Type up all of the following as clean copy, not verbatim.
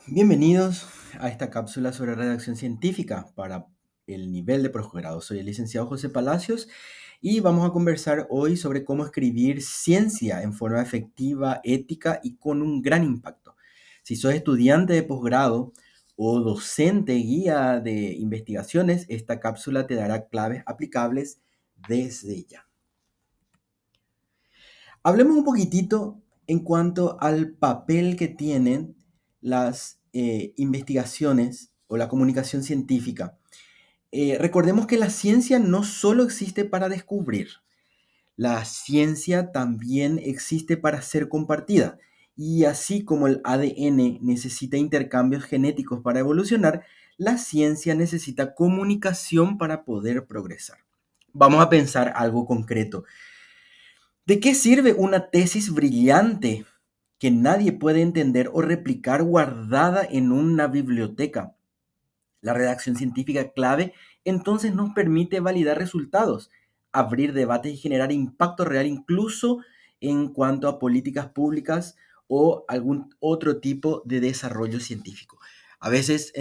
Bienvenidos a esta cápsula sobre redacción científica para el nivel de posgrado. Soy el licenciado José Palacios y vamos a conversar hoy sobre cómo escribir ciencia en forma efectiva, ética y con un gran impacto. Si sos estudiante de posgrado o docente guía de investigaciones, esta cápsula te dará claves aplicables desde ya. Hablemos un poquitito en cuanto al papel que tienen las investigaciones o la comunicación científica. Recordemos que la ciencia no solo existe para descubrir, la ciencia también existe para ser compartida. Y así como el ADN necesita intercambios genéticos para evolucionar, la ciencia necesita comunicación para poder progresar. Vamos a pensar algo concreto. ¿De qué sirve una tesis brillante que nadie puede entender o replicar guardada en una biblioteca? La redacción científica clave entonces nos permite validar resultados, abrir debates y generar impacto real incluso en cuanto a políticas públicas o algún otro tipo de desarrollo científico. A veces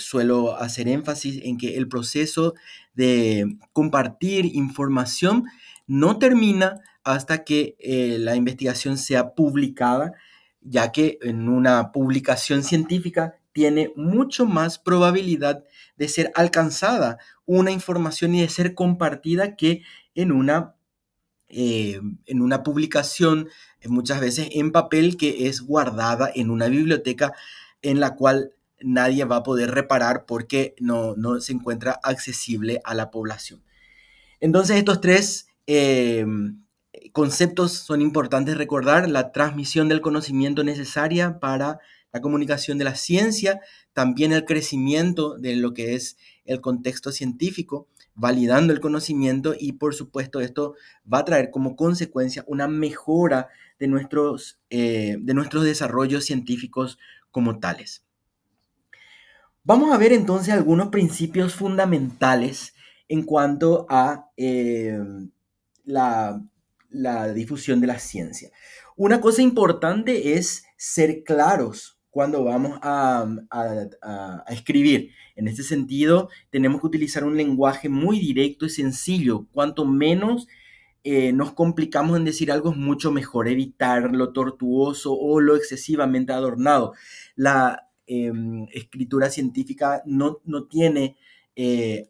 suelo hacer énfasis en que el proceso de compartir información no termina hasta que la investigación sea publicada, ya que en una publicación científica tiene mucho más probabilidad de ser alcanzada una información y de ser compartida que en una publicación, muchas veces en papel, que es guardada en una biblioteca en la cual nadie va a poder reparar porque no se encuentra accesible a la población. Entonces estos tres conceptos son importantes recordar: la transmisión del conocimiento necesaria para la comunicación de la ciencia, también el crecimiento de lo que es el contexto científico, validando el conocimiento, y por supuesto esto va a traer como consecuencia una mejora de nuestros desarrollos científicos como tales. Vamos a ver entonces algunos principios fundamentales en cuanto a la difusión de la ciencia. Una cosa importante es ser claros cuando vamos a escribir. En este sentido, tenemos que utilizar un lenguaje muy directo y sencillo. Cuanto menos nos complicamos en decir algo, es mucho mejor evitar lo tortuoso o lo excesivamente adornado. La escritura científica no tiene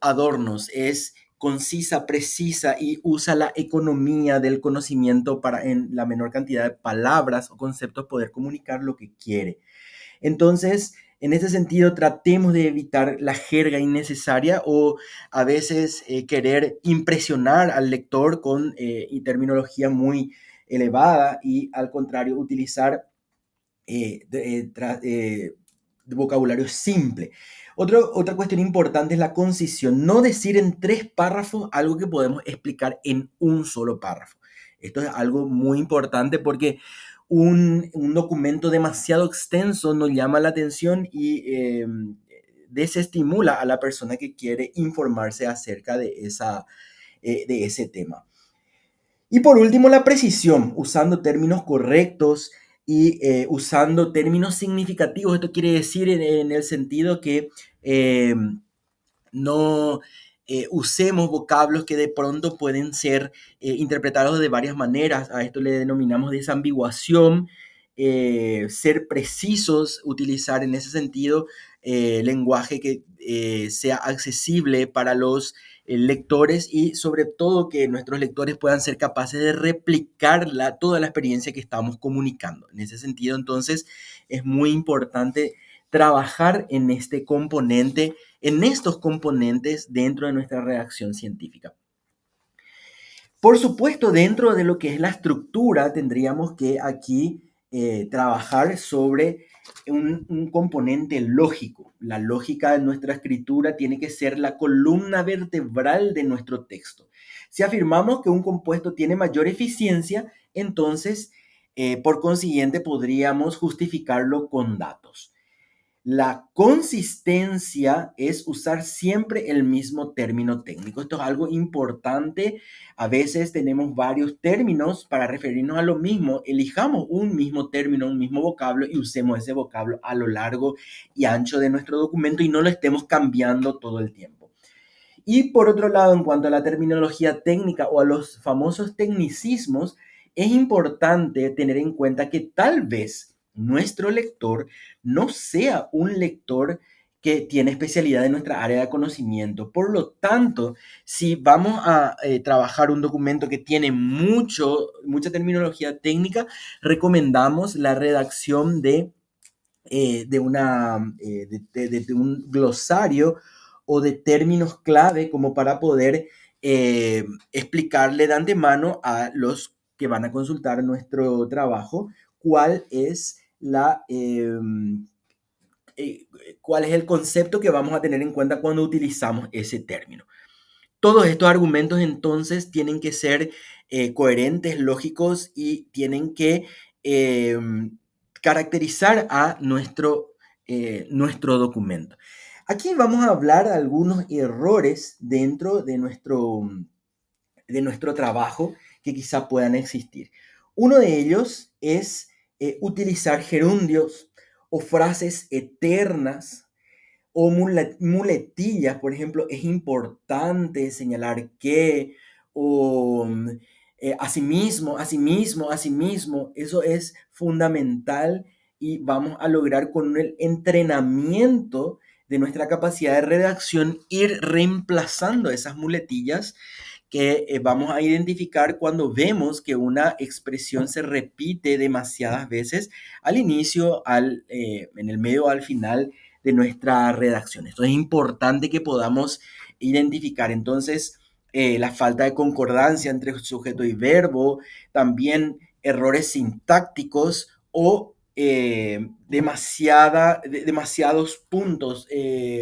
adornos, es concisa, precisa y usa la economía del conocimiento para en la menor cantidad de palabras o conceptos poder comunicar lo que quiere. Entonces, en ese sentido, tratemos de evitar la jerga innecesaria o a veces querer impresionar al lector con terminología muy elevada, y al contrario, utilizar vocabulario simple. Otra cuestión importante es la concisión. No decir en 3 párrafos algo que podemos explicar en un solo párrafo. Esto es algo muy importante porque un documento demasiado extenso nos llama la atención y desestimula a la persona que quiere informarse acerca de ese tema. Y por último, la precisión, usando términos correctos y usando términos significativos. Esto quiere decir en el sentido que no usemos vocablos que de pronto pueden ser interpretados de varias maneras. A esto le denominamos desambiguación. Ser precisos, utilizar en ese sentido lenguaje que sea accesible para los lectores, y sobre todo que nuestros lectores puedan ser capaces de replicar toda la experiencia que estamos comunicando. En ese sentido, entonces, es muy importante trabajar en este componente, en estos componentes dentro de nuestra redacción científica. Por supuesto, dentro de lo que es la estructura, tendríamos que aquí trabajar sobre un componente lógico. La lógica de nuestra escritura tiene que ser la columna vertebral de nuestro texto. Si afirmamos que un compuesto tiene mayor eficiencia, entonces, por consiguiente, podríamos justificarlo con datos. La consistencia es usar siempre el mismo término técnico. Esto es algo importante. A veces tenemos varios términos para referirnos a lo mismo. Elijamos un mismo término, un mismo vocablo y usemos ese vocablo a lo largo y ancho de nuestro documento y no lo estemos cambiando todo el tiempo. Y por otro lado, en cuanto a la terminología técnica o a los famosos tecnicismos, es importante tener en cuenta que tal vez nuestro lector no sea un lector que tiene especialidad en nuestra área de conocimiento. Por lo tanto, si vamos a trabajar un documento que tiene mucha terminología técnica, recomendamos la redacción de un glosario o de términos clave como para poder explicarle de antemano a los que van a consultar nuestro trabajo cuál es cuál es el concepto que vamos a tener en cuenta cuando utilizamos ese término. Todos estos argumentos entonces tienen que ser coherentes, lógicos y tienen que eh, caracterizar a nuestro documento. Aquí vamos a hablar de algunos errores dentro de nuestro trabajo que quizá puedan existir. Uno de ellos es utilizar gerundios o frases eternas o muletillas. Por ejemplo, es importante señalar que, o asimismo, asimismo, asimismo. Eso es fundamental y vamos a lograr con el entrenamiento de nuestra capacidad de redacción ir reemplazando esas muletillas que vamos a identificar cuando vemos que una expresión se repite demasiadas veces al inicio, en el medio o al final de nuestra redacción. Esto es importante que podamos identificar. Entonces, la falta de concordancia entre sujeto y verbo, también errores sintácticos o demasiados puntos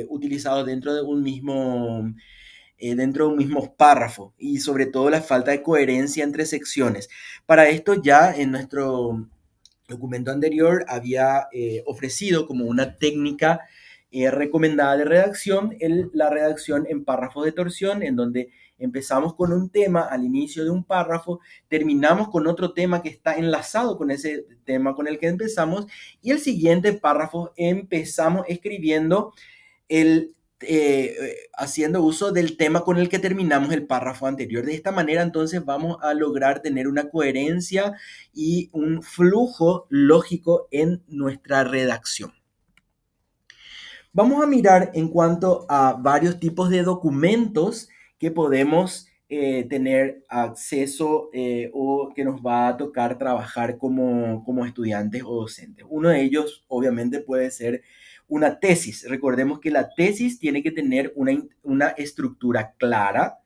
utilizados dentro de un mismo párrafo y sobre todo la falta de coherencia entre secciones. Para esto ya en nuestro documento anterior había ofrecido como una técnica recomendada de redacción, la redacción en párrafos de torsión, en donde empezamos con un tema al inicio de un párrafo, terminamos con otro tema que está enlazado con ese tema con el que empezamos y el siguiente párrafo empezamos escribiendo haciendo uso del tema con el que terminamos el párrafo anterior. De esta manera, entonces, vamos a lograr tener una coherencia y un flujo lógico en nuestra redacción. Vamos a mirar en cuanto a varios tipos de documentos que podemos tener acceso o que nos va a tocar trabajar como estudiantes o docentes. Uno de ellos, obviamente, puede ser una tesis. Recordemos que la tesis tiene que tener una estructura clara.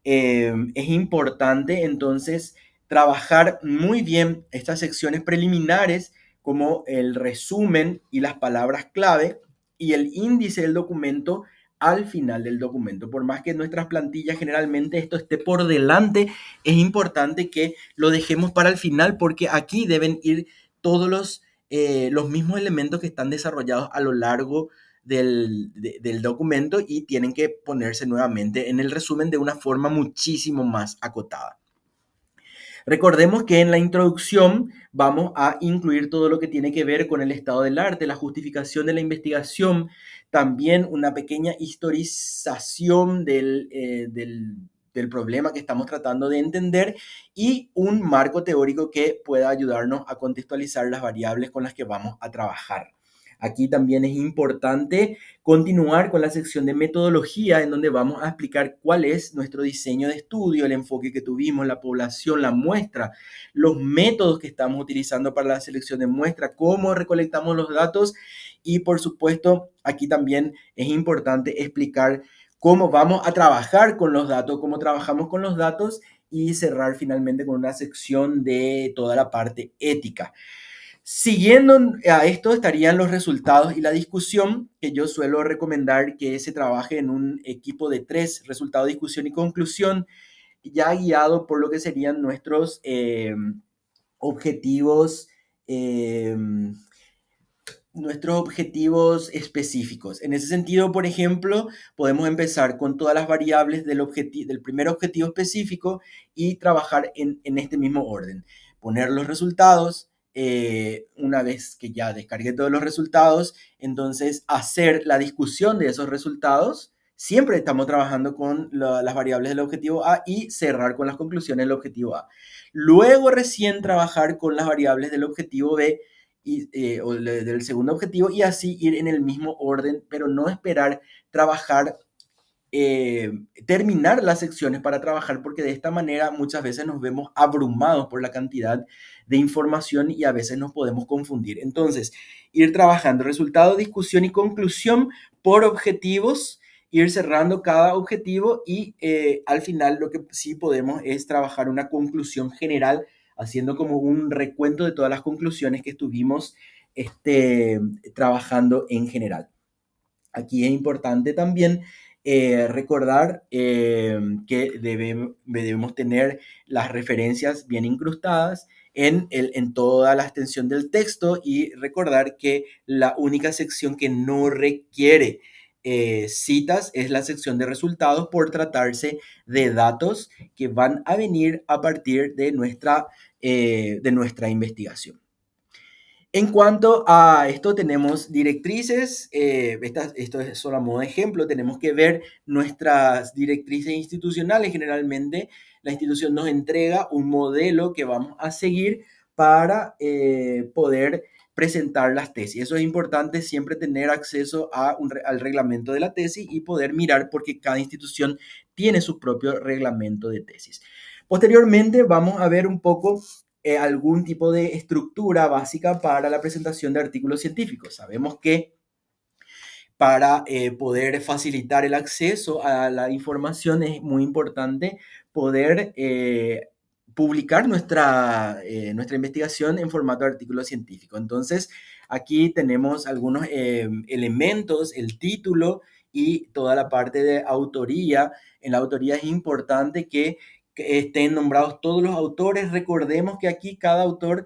Es importante, entonces, trabajar muy bien estas secciones preliminares como el resumen y las palabras clave y el índice del documento al final del documento. Por más que en nuestras plantillas generalmente esto esté por delante, es importante que lo dejemos para el final porque aquí deben ir todos los mismos elementos que están desarrollados a lo largo del documento y tienen que ponerse nuevamente en el resumen de una forma muchísimo más acotada. Recordemos que en la introducción vamos a incluir todo lo que tiene que ver con el estado del arte, la justificación de la investigación, también una pequeña historización del problema que estamos tratando de entender y un marco teórico que pueda ayudarnos a contextualizar las variables con las que vamos a trabajar. Aquí también es importante continuar con la sección de metodología en donde vamos a explicar cuál es nuestro diseño de estudio, el enfoque que tuvimos, la población, la muestra, los métodos que estamos utilizando para la selección de muestra, cómo recolectamos los datos y por supuesto aquí también es importante explicar cómo vamos a trabajar con los datos, cómo trabajamos con los datos y cerrar finalmente con una sección de toda la parte ética. Siguiendo a esto estarían los resultados y la discusión, que yo suelo recomendar que se trabaje en un equipo de 3, resultado, discusión y conclusión, ya guiado por lo que serían nuestros objetivos nuestros objetivos específicos. En ese sentido, por ejemplo, podemos empezar con todas las variables del primer objetivo específico y trabajar en este mismo orden. Poner los resultados, una vez que ya descargué todos los resultados, entonces hacer la discusión de esos resultados. Siempre estamos trabajando con las variables del objetivo A y cerrar con las conclusiones del objetivo A. Luego recién trabajar con las variables del objetivo B o del segundo objetivo y así ir en el mismo orden, pero no esperar trabajar, terminar las secciones para trabajar, porque de esta manera muchas veces nos vemos abrumados por la cantidad de información y a veces nos podemos confundir. Entonces, ir trabajando resultado, discusión y conclusión por objetivos, ir cerrando cada objetivo y al final lo que sí podemos es trabajar una conclusión general, haciendo como un recuento de todas las conclusiones que estuvimos trabajando en general. Aquí es importante también recordar que debemos tener las referencias bien incrustadas en toda la extensión del texto y recordar que la única sección que no requiere citas es la sección de resultados por tratarse de datos que van a venir a partir de nuestra investigación. En cuanto a esto, tenemos directrices. Esto es solo a modo de ejemplo. Tenemos que ver nuestras directrices institucionales. Generalmente, la institución nos entrega un modelo que vamos a seguir para poder presentar las tesis. Eso es importante, siempre tener acceso al reglamento de la tesis y poder mirar, porque cada institución tiene su propio reglamento de tesis. Posteriormente, vamos a ver un poco algún tipo de estructura básica para la presentación de artículos científicos. Sabemos que para poder facilitar el acceso a la información es muy importante poder publicar nuestra investigación en formato de artículo científico. Entonces, aquí tenemos algunos elementos, el título y toda la parte de autoría. En la autoría es importante que estén nombrados todos los autores. Recordemos que aquí cada autor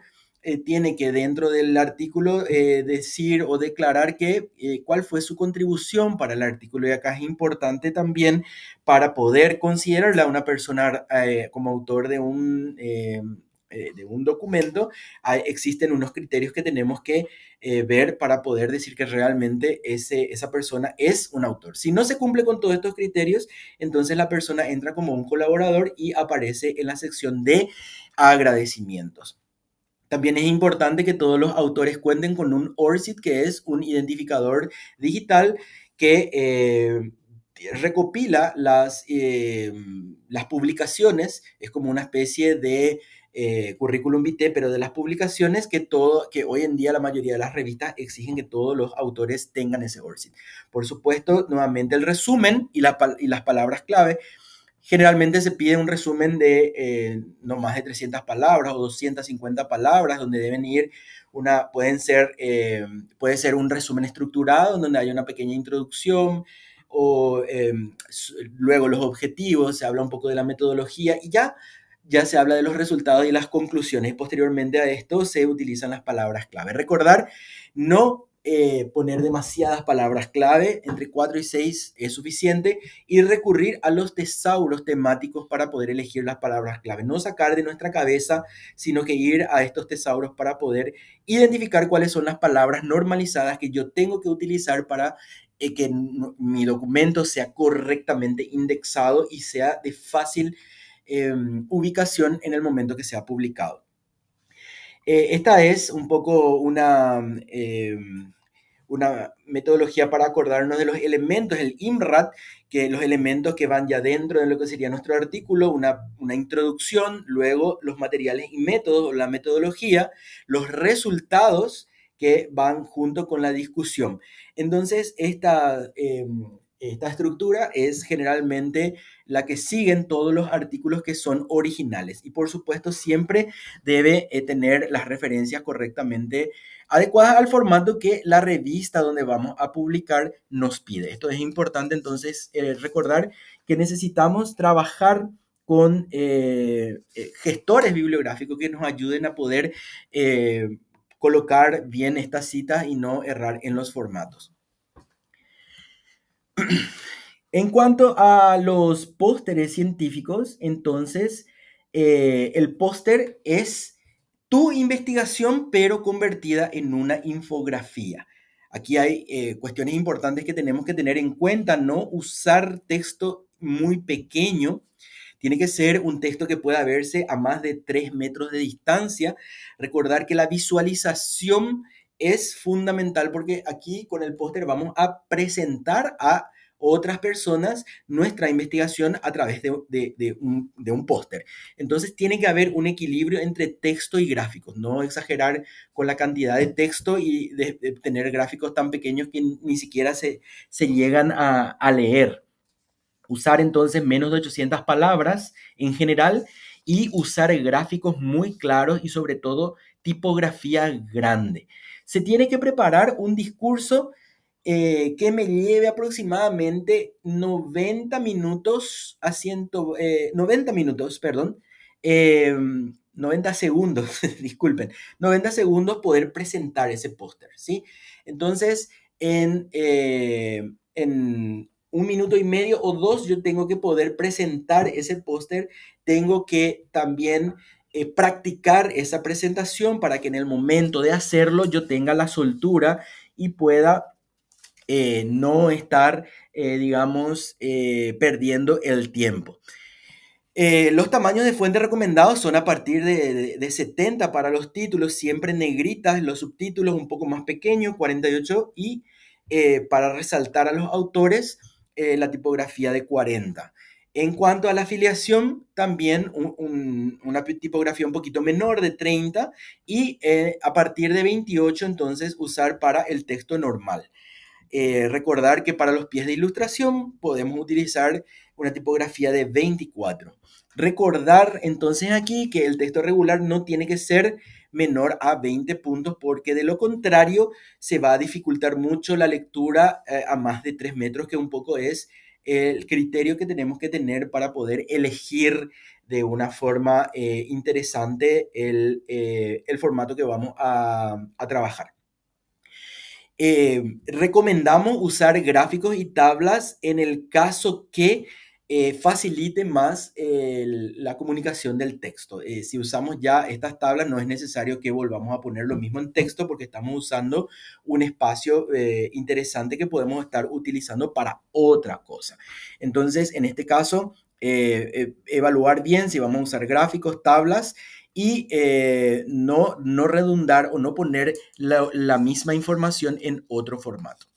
tiene que dentro del artículo decir o declarar cuál fue su contribución para el artículo. Y acá es importante también para poder considerarla una persona como autor de un documento. Existen unos criterios que tenemos que ver para poder decir que realmente esa persona es un autor. Si no se cumple con todos estos criterios, entonces la persona entra como un colaborador y aparece en la sección de agradecimientos. También es importante que todos los autores cuenten con un ORCID, que es un identificador digital que recopila las publicaciones. Es como una especie de currículum vitae, pero de las publicaciones que hoy en día la mayoría de las revistas exigen que todos los autores tengan ese ORCID. Por supuesto, nuevamente el resumen y las palabras clave. Generalmente se pide un resumen de no más de 300 palabras o 250 palabras, donde deben ir puede ser un resumen estructurado, donde haya una pequeña introducción, o luego los objetivos, se habla un poco de la metodología y ya se habla de los resultados y las conclusiones. Posteriormente a esto se utilizan las palabras clave. Recordar, no poner demasiadas palabras clave, entre 4 y 6 es suficiente, y recurrir a los tesauros temáticos para poder elegir las palabras clave. No sacar de nuestra cabeza, sino que ir a estos tesauros para poder identificar cuáles son las palabras normalizadas que yo tengo que utilizar para que mi documento sea correctamente indexado y sea de fácil ubicación en el momento que sea publicado. Esta es un poco una metodología para acordarnos de los elementos, el IMRAT, que los elementos que van ya dentro de lo que sería nuestro artículo, una introducción, luego los materiales y métodos, la metodología, los resultados que van junto con la discusión. Entonces, esta estructura es generalmente la que siguen todos los artículos que son originales y por supuesto siempre debe tener las referencias correctamente adecuadas al formato que la revista donde vamos a publicar nos pide. Esto es importante entonces recordar que necesitamos trabajar con gestores bibliográficos que nos ayuden a poder colocar bien estas citas y no errar en los formatos. En cuanto a los pósteres científicos, entonces el póster es tu investigación, pero convertida en una infografía. Aquí hay cuestiones importantes que tenemos que tener en cuenta: no usar texto muy pequeño. Tiene que ser un texto que pueda verse a más de 3 metros de distancia. Recordar que la visualización es fundamental, porque aquí con el póster vamos a presentar a otras personas nuestra investigación a través de un póster. Entonces tiene que haber un equilibrio entre texto y gráficos, no exagerar con la cantidad de texto y de tener gráficos tan pequeños que ni siquiera se llegan a leer. Usar entonces menos de 800 palabras en general y usar gráficos muy claros y sobre todo tipografía grande. Se tiene que preparar un discurso que me lleve aproximadamente 90 minutos a 90 minutos, perdón, 90 segundos, disculpen, 90 segundos poder presentar ese póster, ¿sí? Entonces, en 1 minuto y medio o 2 yo tengo que poder presentar ese póster. Tengo que también practicar esa presentación para que en el momento de hacerlo yo tenga la soltura y pueda no estar, digamos, perdiendo el tiempo. Los tamaños de fuente recomendados son a partir de 70 para los títulos, siempre negritas, los subtítulos un poco más pequeños, 48, y para resaltar a los autores, la tipografía de 40. En cuanto a la afiliación, también una tipografía un poquito menor de 30 y a partir de 28 entonces usar para el texto normal. Recordar que para los pies de ilustración podemos utilizar una tipografía de 24. Recordar entonces aquí que el texto regular no tiene que ser menor a 20 puntos, porque de lo contrario se va a dificultar mucho la lectura a más de 3 metros, que un poco es el criterio que tenemos que tener para poder elegir de una forma interesante el formato que vamos a trabajar. Recomendamos usar gráficos y tablas en el caso que facilite más la comunicación del texto. Si usamos ya estas tablas, no es necesario que volvamos a poner lo mismo en texto, porque estamos usando un espacio interesante que podemos estar utilizando para otra cosa. Entonces, en este caso, evaluar bien si vamos a usar gráficos, tablas, y no redundar o no poner la misma información en otro formato.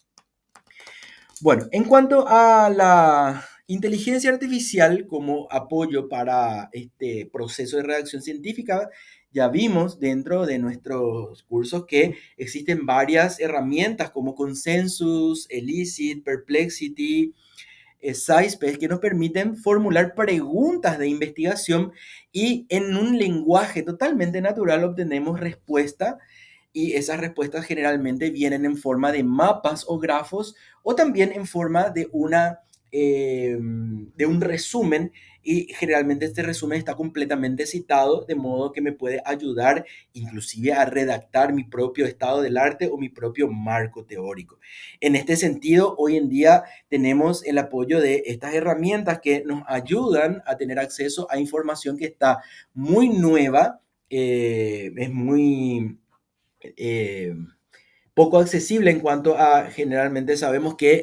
Bueno, en cuanto a la inteligencia artificial como apoyo para este proceso de redacción científica, ya vimos dentro de nuestros cursos que existen varias herramientas como Consensus, Elicit, Perplexity, SciSpace, que nos permiten formular preguntas de investigación y en un lenguaje totalmente natural obtenemos respuesta, y esas respuestas generalmente vienen en forma de mapas o grafos o también en forma de de un resumen, y generalmente este resumen está completamente citado, de modo que me puede ayudar inclusive a redactar mi propio estado del arte o mi propio marco teórico. En este sentido, hoy en día tenemos el apoyo de estas herramientas que nos ayudan a tener acceso a información que está muy nueva, es muy poco accesible en cuanto a, generalmente sabemos que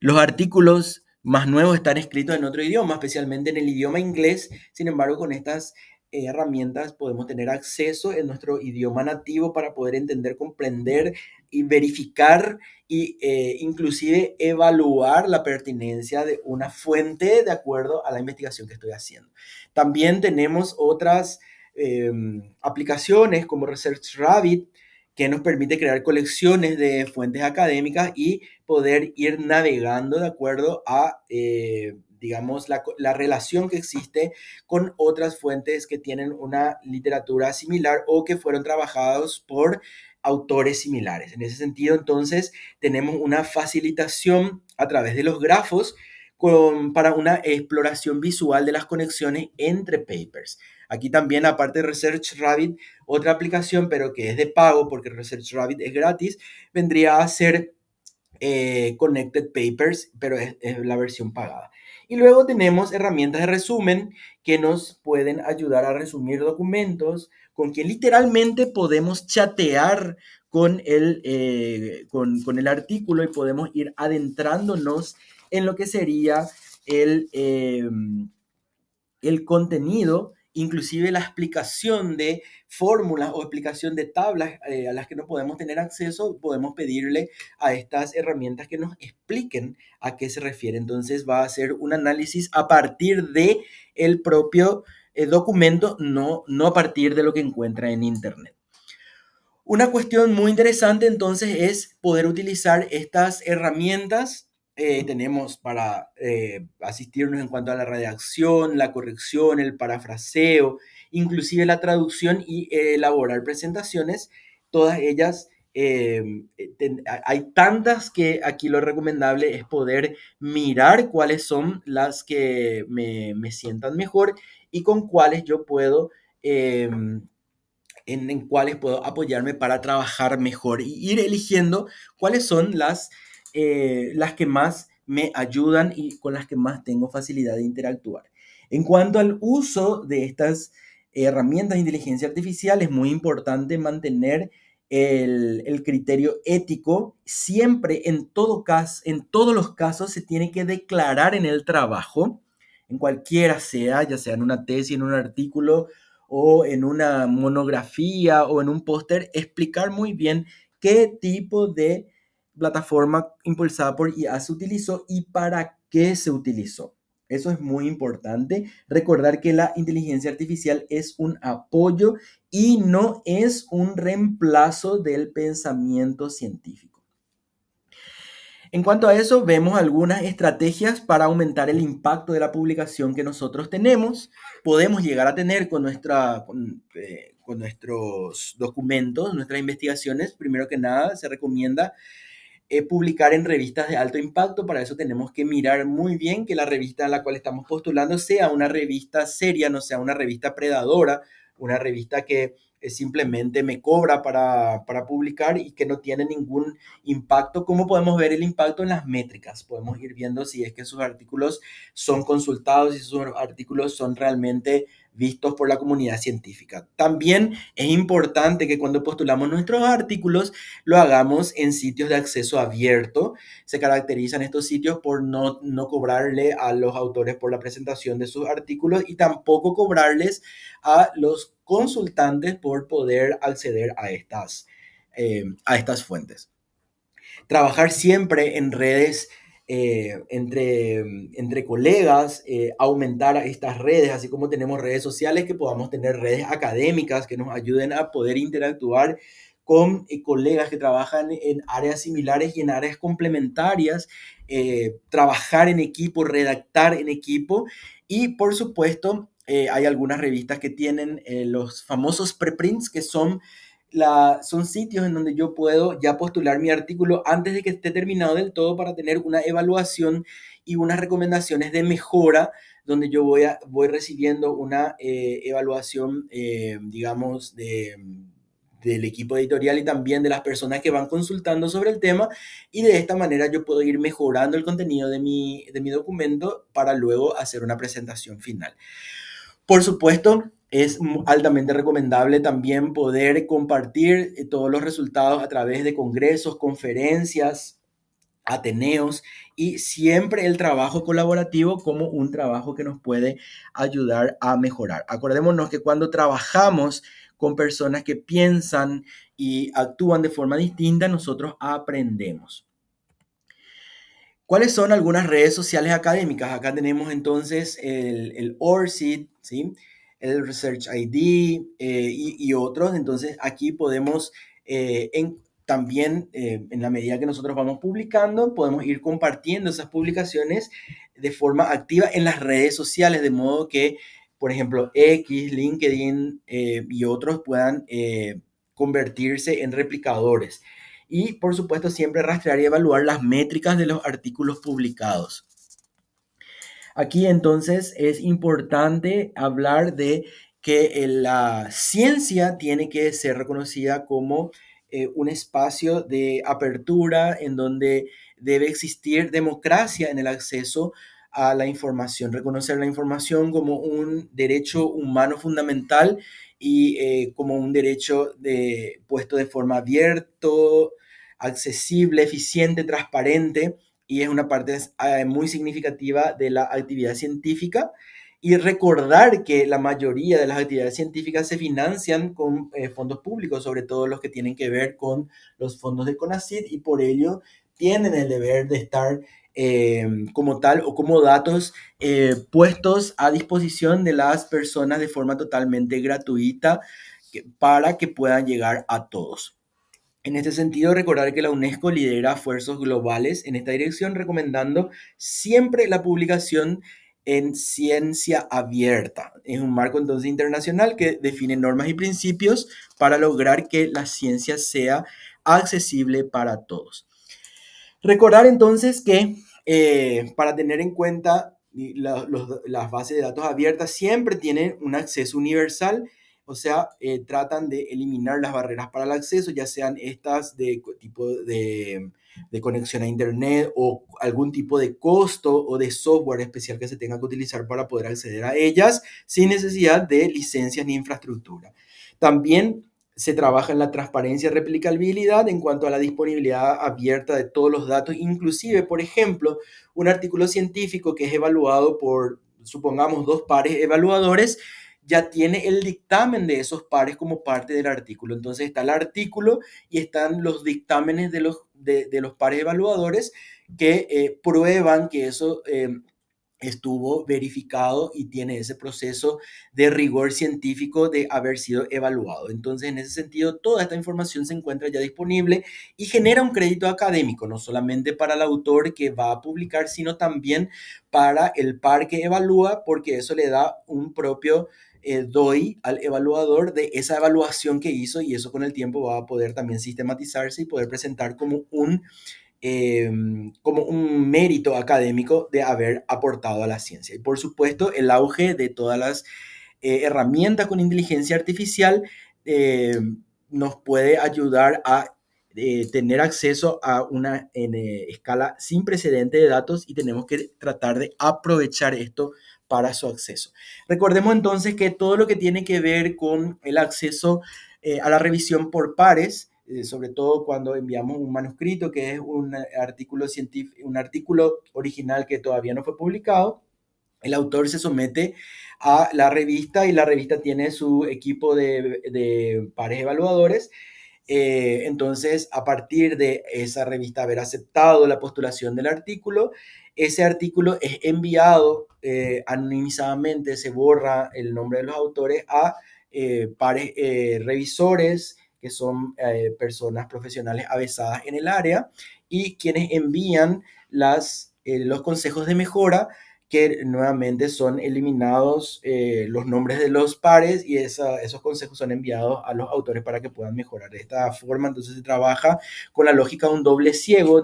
los artículos más nuevos están escritos en otro idioma, especialmente en el idioma inglés. Sin embargo, con estas herramientas podemos tener acceso en nuestro idioma nativo para poder entender, comprender y verificar y inclusive evaluar la pertinencia de una fuente de acuerdo a la investigación que estoy haciendo. También tenemos otras aplicaciones como ResearchRabbit, que nos permite crear colecciones de fuentes académicas y poder ir navegando de acuerdo a, digamos, la relación que existe con otras fuentes que tienen una literatura similar o que fueron trabajados por autores similares. En ese sentido, entonces, tenemos una facilitación a través de los grafos para una exploración visual de las conexiones entre papers. Aquí también, aparte de ResearchRabbit, otra aplicación, pero que es de pago porque ResearchRabbit es gratis, vendría a ser Connected Papers, pero es la versión pagada. Y luego tenemos herramientas de resumen que nos pueden ayudar a resumir documentos, con que literalmente podemos chatear con el artículo y podemos ir adentrándonos en lo que sería el contenido, inclusive la explicación de fórmulas o explicación de tablas a las que no podemos tener acceso, podemos pedirle a estas herramientas que nos expliquen a qué se refiere. Entonces va a hacer un análisis a partir de el propio documento, no a partir de lo que encuentra en Internet. Una cuestión muy interesante entonces es poder utilizar estas herramientas. Tenemos para asistirnos en cuanto a la redacción, la corrección, el parafraseo, inclusive la traducción y elaborar presentaciones. Todas ellas, hay tantas que aquí lo recomendable es poder mirar cuáles son las que me sientan mejor y con cuáles yo puedo en cuáles puedo apoyarme para trabajar mejor y ir eligiendo cuáles son las que más me ayudan y con las que más tengo facilidad de interactuar. En cuanto al uso de estas herramientas de inteligencia artificial, es muy importante mantener el criterio ético. Siempre, en todo caso, en todos los casos, se tiene que declarar en el trabajo, en cualquiera sea, ya sea en una tesis, en un artículo o en una monografía o en un póster, explicar muy bien qué tipo de plataforma impulsada por IA se utilizó y para qué se utilizó. Eso es muy importante. Recordar que la inteligencia artificial es un apoyo y no es un reemplazo del pensamiento científico. En cuanto a eso, vemos algunas estrategias para aumentar el impacto de la publicación que nosotros tenemos. Podemos llegar a tener con nuestros documentos, nuestras investigaciones. Primero que nada, se recomienda publicar en revistas de alto impacto. Para eso tenemos que mirar muy bien que la revista a la cual estamos postulando sea una revista seria, no sea una revista predadora, una revista que simplemente me cobra para publicar y que no tiene ningún impacto. ¿Cómo podemos ver el impacto en las métricas? Podemos ir viendo si es que sus artículos son consultados, si sus artículos son realmente vistos por la comunidad científica. También es importante que cuando postulamos nuestros artículos lo hagamos en sitios de acceso abierto. Se caracterizan estos sitios por no cobrarle a los autores por la presentación de sus artículos y tampoco cobrarles a los consultantes por poder acceder a estas fuentes. Trabajar siempre en redes entre colegas, aumentar estas redes, así como tenemos redes sociales, que podamos tener redes académicas que nos ayuden a poder interactuar con colegas que trabajan en áreas similares y en áreas complementarias, trabajar en equipo, redactar en equipo y por supuesto hay algunas revistas que tienen los famosos preprints que son sitios en donde yo puedo ya postular mi artículo antes de que esté terminado del todo para tener una evaluación y unas recomendaciones de mejora donde yo voy recibiendo una evaluación, digamos, del equipo editorial y también de las personas que van consultando sobre el tema y de esta manera yo puedo ir mejorando el contenido de mi documento para luego hacer una presentación final. Por supuesto, es altamente recomendable también poder compartir todos los resultados a través de congresos, conferencias, ateneos y siempre el trabajo colaborativo como un trabajo que nos puede ayudar a mejorar. Acordémonos que cuando trabajamos con personas que piensan y actúan de forma distinta, nosotros aprendemos. ¿Cuáles son algunas redes sociales académicas? Acá tenemos entonces el ORCID, ¿sí? El Research ID y otros. Entonces aquí podemos también, en la medida que nosotros vamos publicando, podemos ir compartiendo esas publicaciones de forma activa en las redes sociales, de modo que, por ejemplo, X, LinkedIn y otros puedan convertirse en replicadores. Y, por supuesto, siempre rastrear y evaluar las métricas de los artículos publicados. Aquí entonces es importante hablar de que la ciencia tiene que ser reconocida como un espacio de apertura en donde debe existir democracia en el acceso a la información, reconocer la información como un derecho humano fundamental y como un derecho puesto de forma abierto, accesible, eficiente, transparente, y es una parte muy significativa de la actividad científica. Y recordar que la mayoría de las actividades científicas se financian con fondos públicos, sobre todo los que tienen que ver con los fondos de CONACYT, y por ello tienen el deber de estar como tal o como datos puestos a disposición de las personas de forma totalmente gratuita para que puedan llegar a todos. En este sentido, recordar que la UNESCO lidera esfuerzos globales en esta dirección, recomendando siempre la publicación en ciencia abierta. Es un marco entonces internacional que define normas y principios para lograr que la ciencia sea accesible para todos. Recordar entonces que para tener en cuenta las bases de datos abiertas siempre tienen un acceso universal, o sea, tratan de eliminar las barreras para el acceso, ya sean estas de tipo de conexión a Internet o algún tipo de costo o de software especial que se tenga que utilizar para poder acceder a ellas sin necesidad de licencias ni infraestructura. También se trabaja en la transparencia y replicabilidad en cuanto a la disponibilidad abierta de todos los datos, inclusive, por ejemplo, un artículo científico que es evaluado por, supongamos, 2 pares evaluadores, ya tiene el dictamen de esos pares como parte del artículo. Entonces está el artículo y están los dictámenes de los pares evaluadores que prueban que eso estuvo verificado y tiene ese proceso de rigor científico de haber sido evaluado. Entonces, en ese sentido, toda esta información se encuentra ya disponible y genera un crédito académico, no solamente para el autor que va a publicar, sino también para el par que evalúa, porque eso le da un propio DOI al evaluador de esa evaluación que hizo, y eso con el tiempo va a poder también sistematizarse y poder presentar como un mérito académico de haber aportado a la ciencia. Y por supuesto, el auge de todas las herramientas con inteligencia artificial eh, nos puede ayudar a tener acceso a una escala sin precedente de datos, y tenemos que tratar de aprovechar esto para su acceso. Recordemos entonces que todo lo que tiene que ver con el acceso a la revisión por pares, sobre todo cuando enviamos un manuscrito, que es un artículo científico, un artículo original que todavía no fue publicado, el autor se somete a la revista y la revista tiene su equipo de pares evaluadores. Entonces, a partir de esa revista haber aceptado la postulación del artículo, ese artículo es enviado anonimizadamente, se borra el nombre de los autores a pares revisores, que son personas profesionales avesadas en el área, y quienes envían los consejos de mejora, que nuevamente son eliminados los nombres de los pares, y esos consejos son enviados a los autores para que puedan mejorar. De esta forma, entonces se trabaja con la lógica de un doble ciego.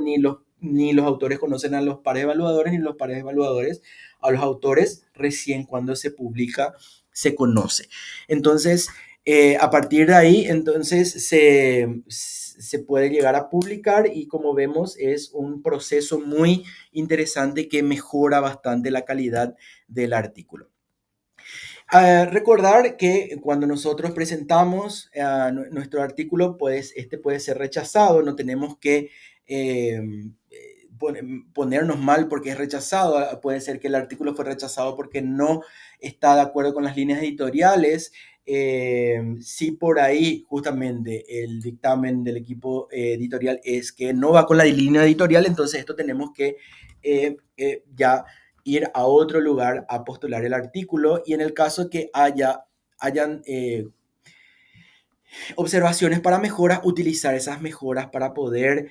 Ni los autores conocen a los pares evaluadores, ni los pares evaluadores a los autores. Recién cuando se publica se conoce. Entonces, a partir de ahí, entonces se puede llegar a publicar, y como vemos es un proceso muy interesante que mejora bastante la calidad del artículo. Recordar que cuando nosotros presentamos nuestro artículo, pues este puede ser rechazado. No tenemos que eh, ponernos mal porque es rechazado. Puede ser que el artículo fue rechazado porque no está de acuerdo con las líneas editoriales. Si por ahí justamente el dictamen del equipo editorial es que no va con la línea editorial, entonces esto tenemos que ya ir a otro lugar a postular el artículo, y en el caso que hayan observaciones para mejoras, utilizar esas mejoras para poder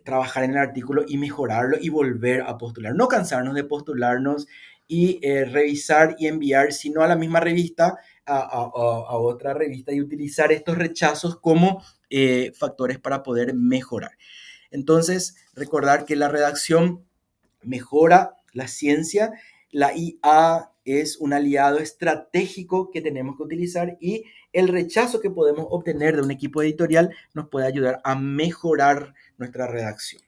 trabajar en el artículo y mejorarlo y volver a postular. No cansarnos de postularnos y revisar y enviar, sino a la misma revista, a otra revista, y utilizar estos rechazos como factores para poder mejorar. Entonces, recordar que la redacción mejora la ciencia, la IA es un aliado estratégico que tenemos que utilizar y el rechazo que podemos obtener de un equipo editorial nos puede ayudar a mejorar nuestra redacción.